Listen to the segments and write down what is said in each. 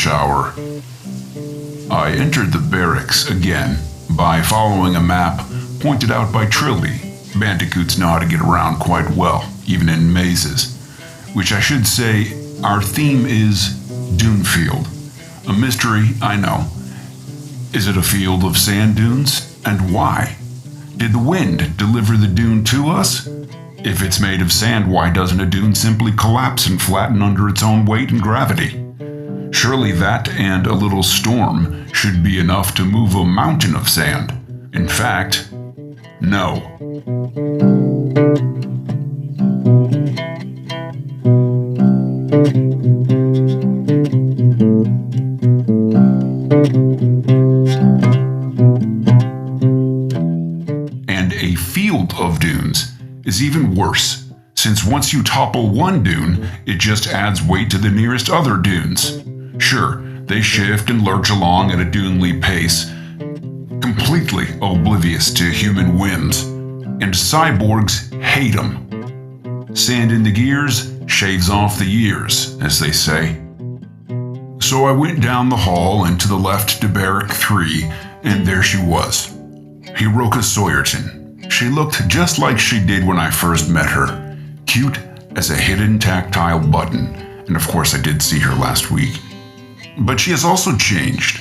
shower. I entered the barracks again by following a map pointed out by Trilly. Bandicoots know how to get around quite well, even in mazes. Which I should say, our theme is Dunefield. A mystery, I know. Is it a field of sand dunes? And why? Did the wind deliver the dune to us? If it's made of sand, why doesn't a dune simply collapse and flatten under its own weight and gravity? Surely that and a little storm should be enough to move a mountain of sand. In fact, no. And a field of dunes is even worse, since once you topple one dune, it just adds weight to the nearest other dunes. Sure, they shift and lurch along at a dunely pace, completely oblivious to human whims, and cyborgs hate them. Sand in the gears shaves off the years, as they say. So I went down the hall and to the left to Barrack 3, and there she was. Hiroka Sawyerton. She looked just like she did when I first met her. Cute as a hidden tactile button, and of course I did see her last week. But she has also changed.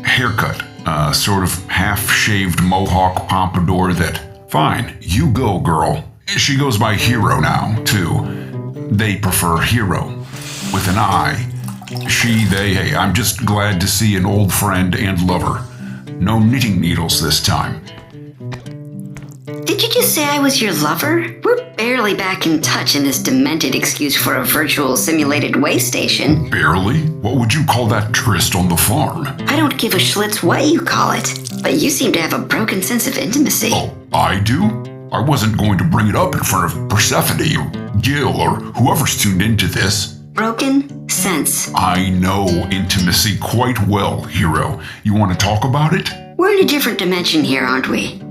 Haircut, a sort of half-shaved mohawk pompadour that, fine, you go girl. She goes by Hero now, too. They prefer Hero, with an I. She, they, hey, I'm just glad to see an old friend and lover. No knitting needles this time. Did you just say I was your lover? We're barely back in touch in this demented excuse for a virtual simulated way station. Barely? What would you call that tryst on the farm? I don't give a schlitz what you call it, but you seem to have a broken sense of intimacy. Oh, I do? I wasn't going to bring it up in front of Persephone or Gil or whoever's tuned into this. Broken sense. I know intimacy quite well, Hero. You want to talk about it? We're in a different dimension here, aren't we?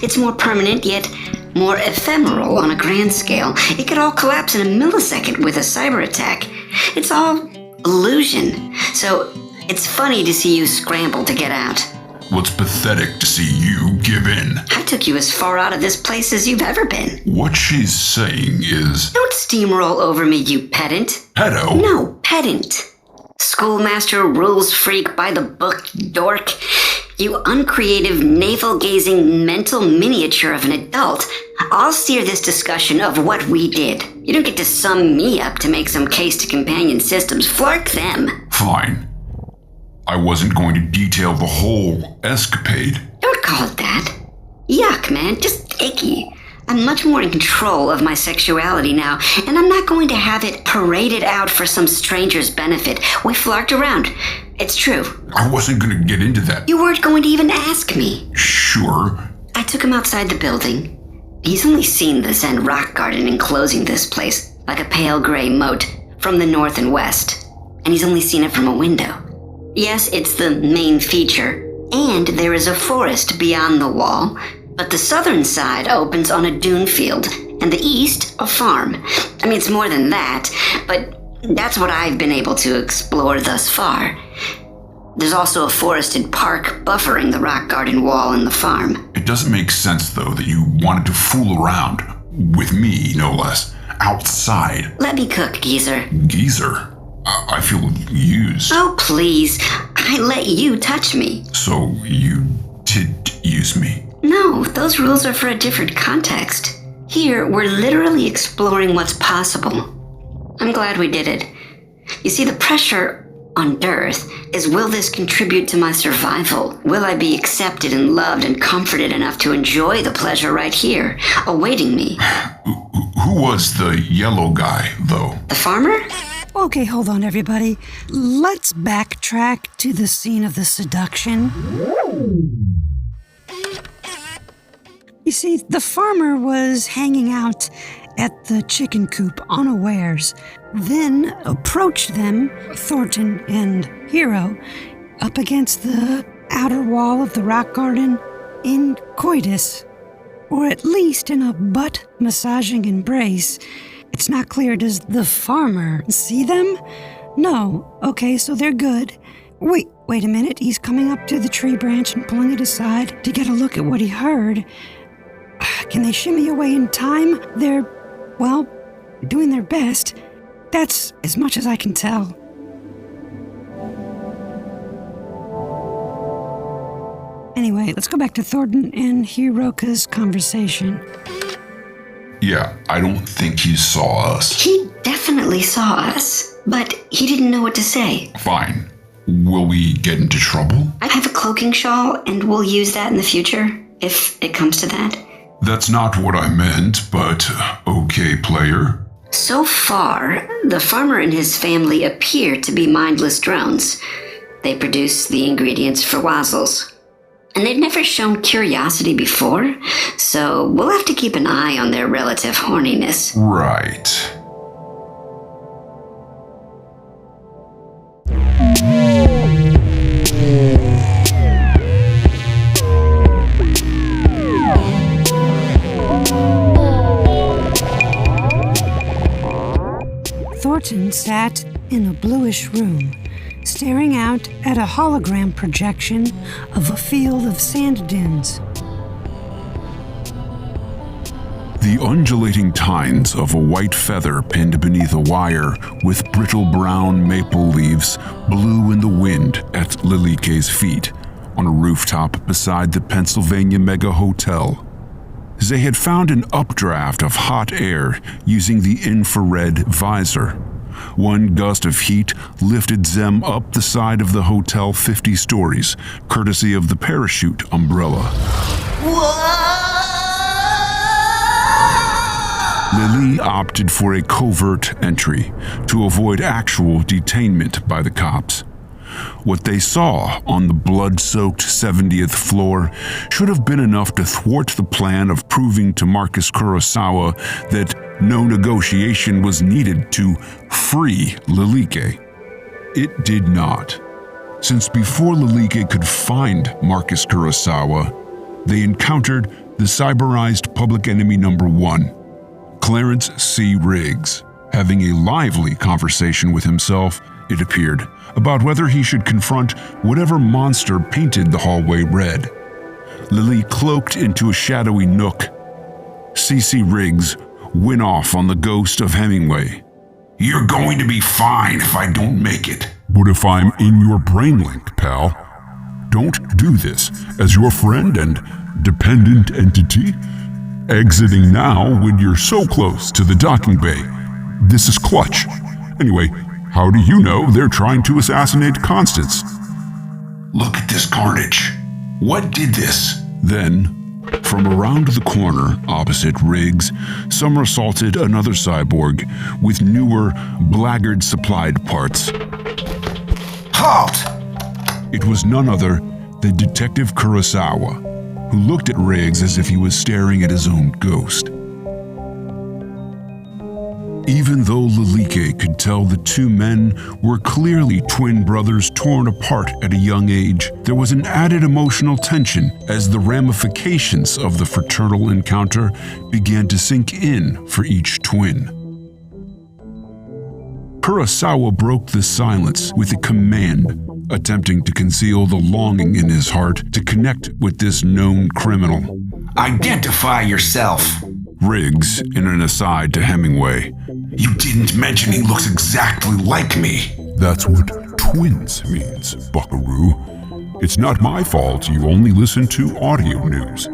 It's more permanent, yet more ephemeral on a grand scale. It could all collapse in a millisecond with a cyber attack. It's all illusion. So it's funny to see you scramble to get out. What's pathetic to see you give in? I took you as far out of this place as you've ever been. What she's saying is... Don't steamroll over me, you pedant. Pedo? No, pedant. Schoolmaster, rules freak, by the book, dork. You uncreative, navel-gazing mental miniature of an adult. I'll steer this discussion of what we did. You don't get to sum me up to make some case to companion systems. Flark them. Fine. I wasn't going to detail the whole escapade. Don't call it that. Yuck, man, just icky. I'm much more in control of my sexuality now, and I'm not going to have it paraded out for some stranger's benefit. We flarked around. It's true. I wasn't going to get into that. You weren't going to even ask me. Sure. I took him outside the building. He's only seen the Zen rock garden enclosing this place, like a pale gray moat, from the north and west. And he's only seen it from a window. Yes, it's the main feature, and there is a forest beyond the wall, but the southern side opens on a dune field, and the east, a farm. I mean, it's more than that, but that's what I've been able to explore thus far. There's also a forested park buffering the rock garden wall and the farm. It doesn't make sense, though, that you wanted to fool around, with me, no less, outside. Let me cook, geezer. Geezer? I feel used. Oh, please. I let you touch me. So you did use me? No, those rules are for a different context. Here, we're literally exploring what's possible. I'm glad we did it. You see, the pressure on Dearth is, will this contribute to my survival? Will I be accepted and loved and comforted enough to enjoy the pleasure right here, awaiting me? Who was the yellow guy, though? The farmer? Okay, hold on, everybody. Let's backtrack to the scene of the seduction. You see, the farmer was hanging out at the chicken coop unawares, then approached them, Thornton and Hero, up against the outer wall of the rock garden in coitus, or at least in a butt-massaging embrace. It's not clear. Does the farmer see them? No. Okay, so they're good. Wait a minute. He's coming up to the tree branch and pulling it aside to get a look at what he heard. Can they shimmy away in time? They're, well, doing their best. That's as much as I can tell. Anyway, let's go back to Thornton and Hiroka's conversation. Yeah, I don't think he saw us. He definitely saw us, but he didn't know what to say. Fine. Will we get into trouble? I have a cloaking shawl, and we'll use that in the future, if it comes to that. That's not what I meant, but okay, player. So far, the farmer and his family appear to be mindless drones. They produce the ingredients for wazzles. And they've never shown curiosity before, so we'll have to keep an eye on their relative horniness. Right. Thornton sat in a bluish room, staring out at a hologram projection of a field of sand dunes. The undulating tines of a white feather pinned beneath a wire with brittle brown maple leaves blew in the wind at Lilike's feet on a rooftop beside the Pennsylvania Mega Hotel. They had found an updraft of hot air using the infrared visor. One gust of heat lifted them up the side of the hotel 50 stories, courtesy of the parachute umbrella. Lily opted for a covert entry to avoid actual detainment by the cops. What they saw on the blood-soaked 70th floor should have been enough to thwart the plan of proving to Marcus Kurosawa that no negotiation was needed to free Lilike. It did not, since before Lilike could find Marcus Kurosawa, they encountered the cyberized public enemy number 1, Clarence C. Riggs, having a lively conversation with himself, it appeared, about whether he should confront whatever monster painted the hallway red. Lily cloaked into a shadowy nook. C.C. Riggs went off on the ghost of Hemingway. You're going to be fine if I don't make it. What if I'm in your brain link, pal? Don't do this as your friend and dependent entity. Exiting now when you're so close to the docking bay. This is clutch. Anyway, how do you know they're trying to assassinate Constance? Look at this carnage. What did this? Then, from around the corner opposite Riggs, somersaulted another cyborg with newer, blackguard-supplied parts. Halt! It was none other than Detective Kurosawa, who looked at Riggs as if he was staring at his own ghost. Even though Lilike could tell the two men were clearly twin brothers torn apart at a young age, there was an added emotional tension as the ramifications of the fraternal encounter began to sink in for each twin. Kurosawa broke the silence with a command, attempting to conceal the longing in his heart to connect with this known criminal. Identify yourself. Riggs, in an aside to Hemingway. You didn't mention he looks exactly like me. That's what twins means, buckaroo. It's not my fault you only listen to audio news.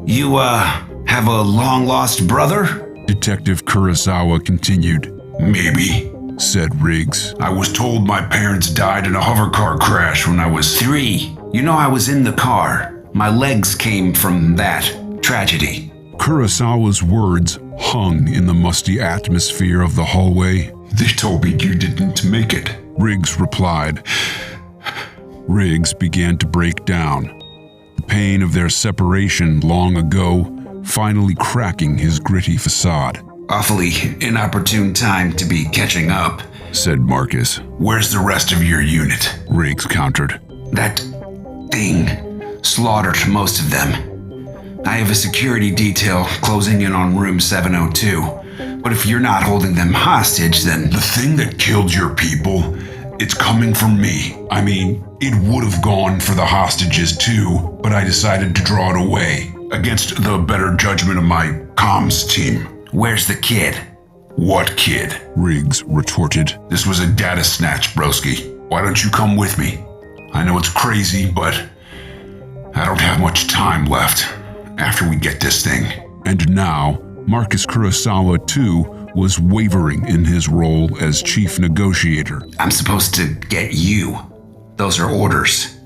You, have a long-lost brother? Detective Kurosawa continued. Maybe, said Riggs. I was told my parents died in a hovercar crash when I was 3. You know, I was in the car. My legs came from that tragedy. Kurosawa's words hung in the musty atmosphere of the hallway. They told me you didn't make it, Riggs replied. Riggs began to break down, the pain of their separation long ago finally cracking his gritty facade. Awfully inopportune time to be catching up, said Marcus. Where's the rest of your unit? Riggs countered. That thing slaughtered most of them. I have a security detail closing in on room 702. But if you're not holding them hostage, then... The thing that killed your people, it's coming from me. I mean, it would have gone for the hostages too, but I decided to draw it away against the better judgment of my comms team. Where's the kid? What kid? Riggs retorted. This was a data snatch, broski. Why don't you come with me? I know it's crazy, but I don't have much time left after we get this thing. And now, Marcus Kurosawa, too, was wavering in his role as chief negotiator. I'm supposed to get you. Those are orders.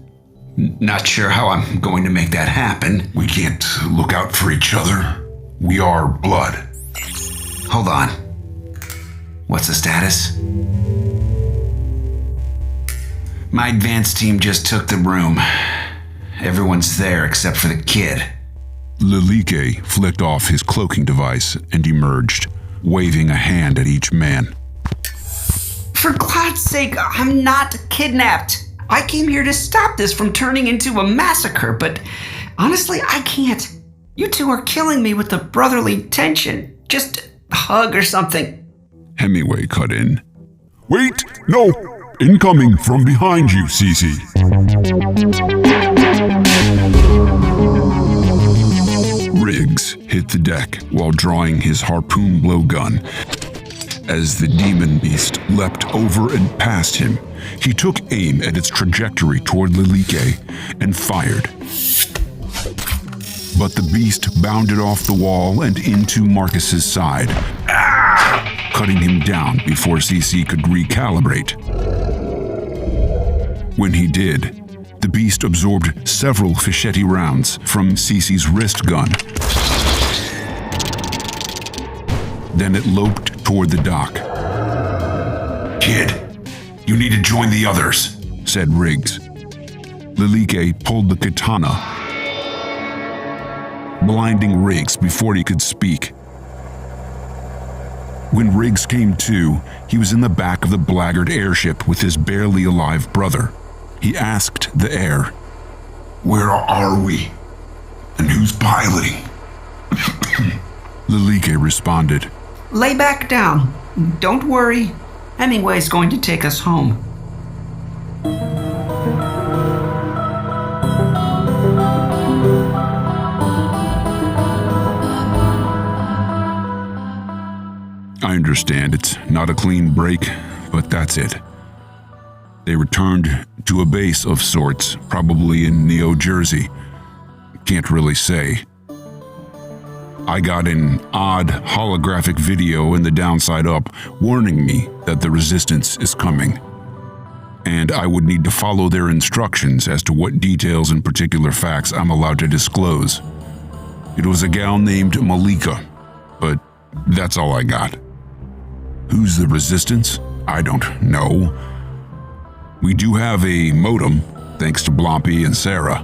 Not sure how I'm going to make that happen. We can't look out for each other. We are blood. Hold on. What's the status? My advanced team just took the room. Everyone's there except for the kid. Lilike flicked off his cloaking device and emerged, waving a hand at each man. For God's sake, I'm not kidnapped. I came here to stop this from turning into a massacre, but honestly, I can't. You two are killing me with the brotherly tension. Just a hug or something. Hemingway cut in. Wait, no! Incoming from behind you, Cece. Riggs hit the deck while drawing his harpoon blowgun. As the demon beast leapt over and past him, he took aim at its trajectory toward Lilike and fired. But the beast bounded off the wall and into Marcus's side, cutting him down before CC could recalibrate. When he did, the beast absorbed several Fischetti rounds from CC's wrist gun. Then it loped toward the dock. Kid, you need to join the others, said Riggs. Lilike pulled the katana, blinding Riggs before he could speak. When Riggs came to, he was in the back of the blackguard airship with his barely alive brother. He asked the air, "Where are we? And who's piloting?" Lilike responded, Lay back down. Don't worry. Hemingway's going to take us home. I understand it's not a clean break, but that's it. They returned to a base of sorts, probably in Neo Jersey. Can't really say. I got an odd holographic video in the downside up warning me that the resistance is coming. And I would need to follow their instructions as to what details and particular facts I'm allowed to disclose. It was a gal named Malika, but that's all I got. Who's the resistance? I don't know. We do have a modem, thanks to Blompy and Sarah.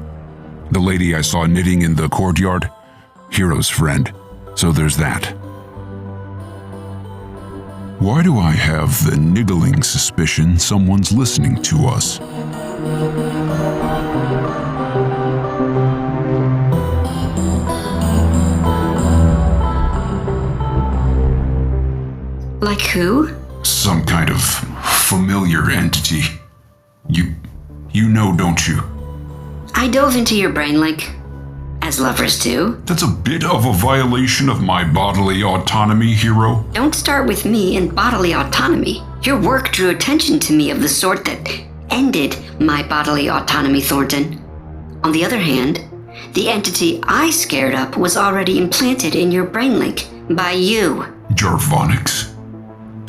The lady I saw knitting in the courtyard, Hero's friend. So there's that. Why do I have the niggling suspicion someone's listening to us? Like who? Some kind of familiar entity. You know, don't you? I dove into your brain like, as lovers do. That's a bit of a violation of my bodily autonomy, Hero. Don't start with me and bodily autonomy. Your work drew attention to me of the sort that ended my bodily autonomy, Thornton. On the other hand, the entity I scared up was already implanted in your brain link by you. Jarvonix.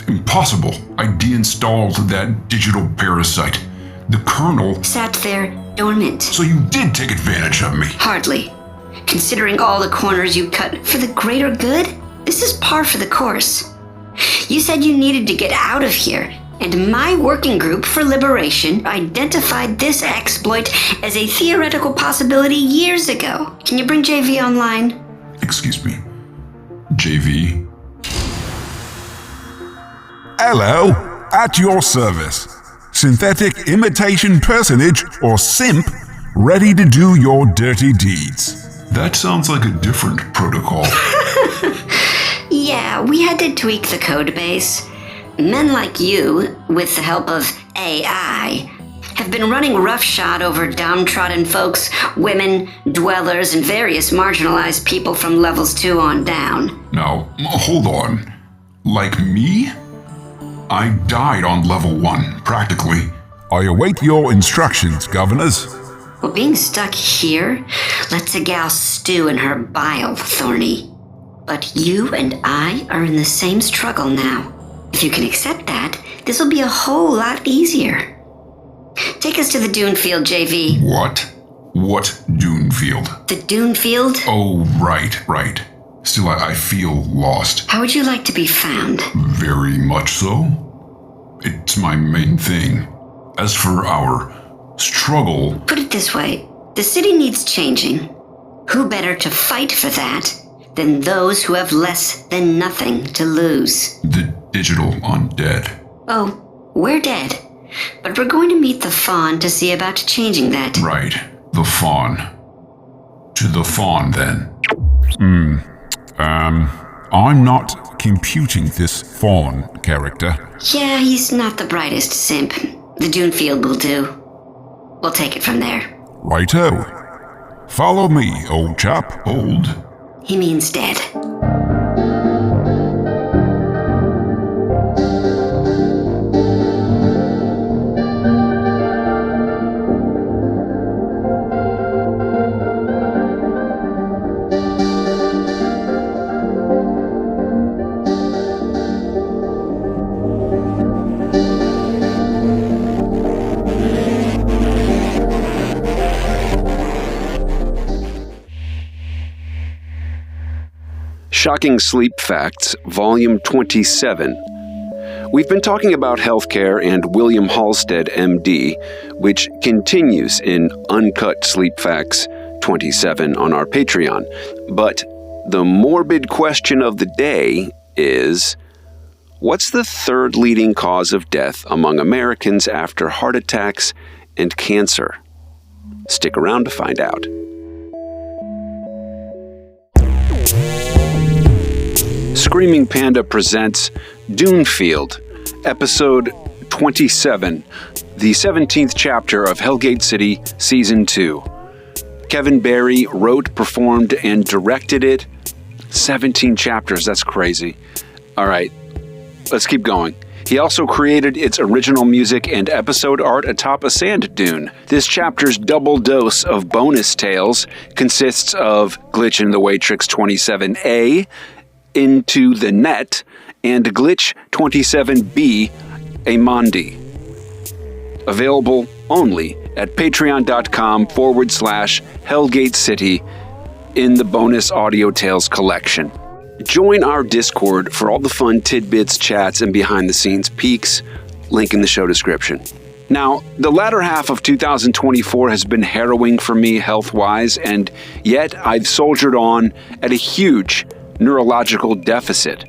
Impossible. I deinstalled that digital parasite. The Kernel Sat there dormant. So you did take advantage of me. Hardly. Considering all the corners you cut for the greater good, this is par for the course. You said you needed to get out of here, and my working group for liberation identified this exploit as a theoretical possibility years ago. Can you bring JV online? Excuse me. JV? Hello, at your service. Synthetic imitation personage, or simp, ready to do your dirty deeds. That sounds like a different protocol. Yeah, we had to tweak the code base. Men like you, with the help of AI, have been running roughshod over downtrodden folks, women, dwellers, and various marginalized people from levels 2 on down. Now, hold on. Like me? I died on level 1, practically. I await your instructions, governors. Well, being stuck here lets a gal stew in her bile, Thorny. But you and I are in the same struggle now. If you can accept that, this will be a whole lot easier. Take us to the Dunefield, JV. What? What Dunefield? The Dunefield? Oh, right. Still, I feel lost. How would you like to be found? Very much so. It's my main thing. As for our struggle... Put it this way, the city needs changing. Who better to fight for that than those who have less than nothing to lose? The digital undead. Oh, we're dead. But we're going to meet the Fawn to see about changing that. Right. The Fawn. To the Fawn, then. I'm not computing this fawn character. Yeah, he's not the brightest simp. The Dunefield will do. We'll take it from there. Righto. Follow me, old chap. Old? He means dead. Shocking Sleep Facts, Volume 27. We've been talking about healthcare and William Halstead, MD, which continues in Uncut Sleep Facts 27 on our Patreon. But the morbid question of the day is, what's the third leading cause of death among Americans after heart attacks and cancer? Stick around to find out. Screaming Panda presents Dunefield, Episode 27, the 17th chapter of Hellgate City, Season 2. Kevin Barry wrote, performed, and directed it. 17 chapters, that's crazy. All right, let's keep going. He also created its original music and episode art atop a sand dune. This chapter's double dose of bonus tales consists of Glitch in the Waitrix 27A, Into the Net, and Glitch 27B, a Mondi. Available only at patreon.com/Hellgate City in the bonus audio tales collection. Join our Discord for all the fun tidbits, chats, and behind-the-scenes peeks. Link in the show description. Now, the latter half of 2024 has been harrowing for me health-wise, and yet I've soldiered on at a huge neurological deficit.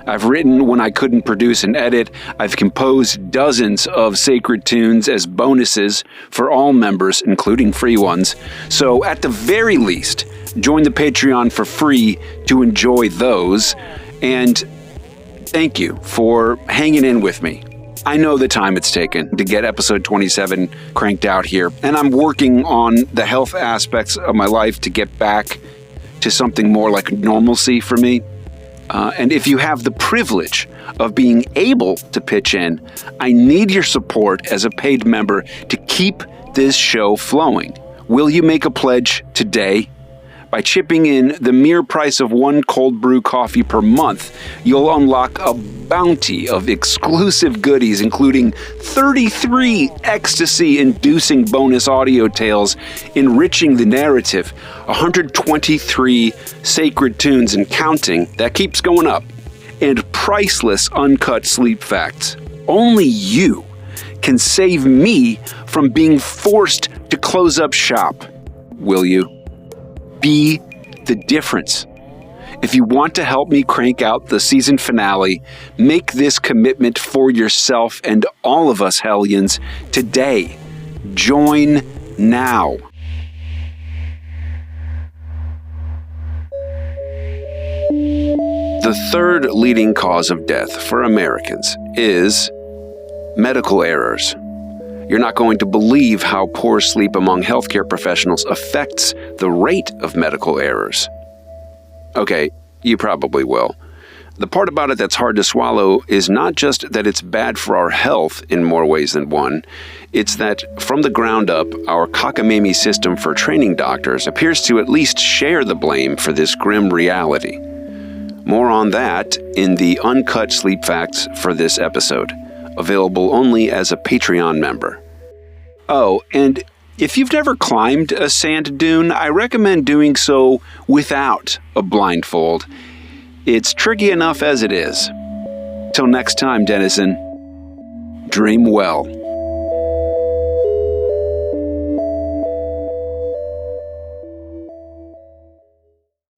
I've written when I couldn't produce and edit. I've composed dozens of sacred tunes as bonuses for all members, including free ones. So at the very least, join the Patreon for free to enjoy those. And thank you for hanging in with me. I know the time it's taken to get episode 27 cranked out here, and I'm working on the health aspects of my life to get back to something more like normalcy for me. And if you have the privilege of being able to pitch in, I need your support as a paid member to keep this show flowing. Will you make a pledge today? By chipping in the mere price of one cold brew coffee per month, you'll unlock a bounty of exclusive goodies, including 33 ecstasy-inducing bonus audio tales enriching the narrative, 123 sacred tunes and counting, that keeps going up, and priceless uncut sleep facts. Only you can save me from being forced to close up shop. Will you? Be the difference. If you want to help me crank out the season finale, make this commitment for yourself and all of us Hellions today. Join now. The third leading cause of death for Americans is medical errors. You're not going to believe how poor sleep among healthcare professionals affects the rate of medical errors. Okay, you probably will. The part about it that's hard to swallow is not just that it's bad for our health in more ways than one, it's that from the ground up, our cockamamie system for training doctors appears to at least share the blame for this grim reality. More on that in the uncut sleep facts for this episode, available only as a Patreon member. Oh, and if you've never climbed a sand dune, I recommend doing so without a blindfold. It's tricky enough as it is. Till next time, denizen, dream well.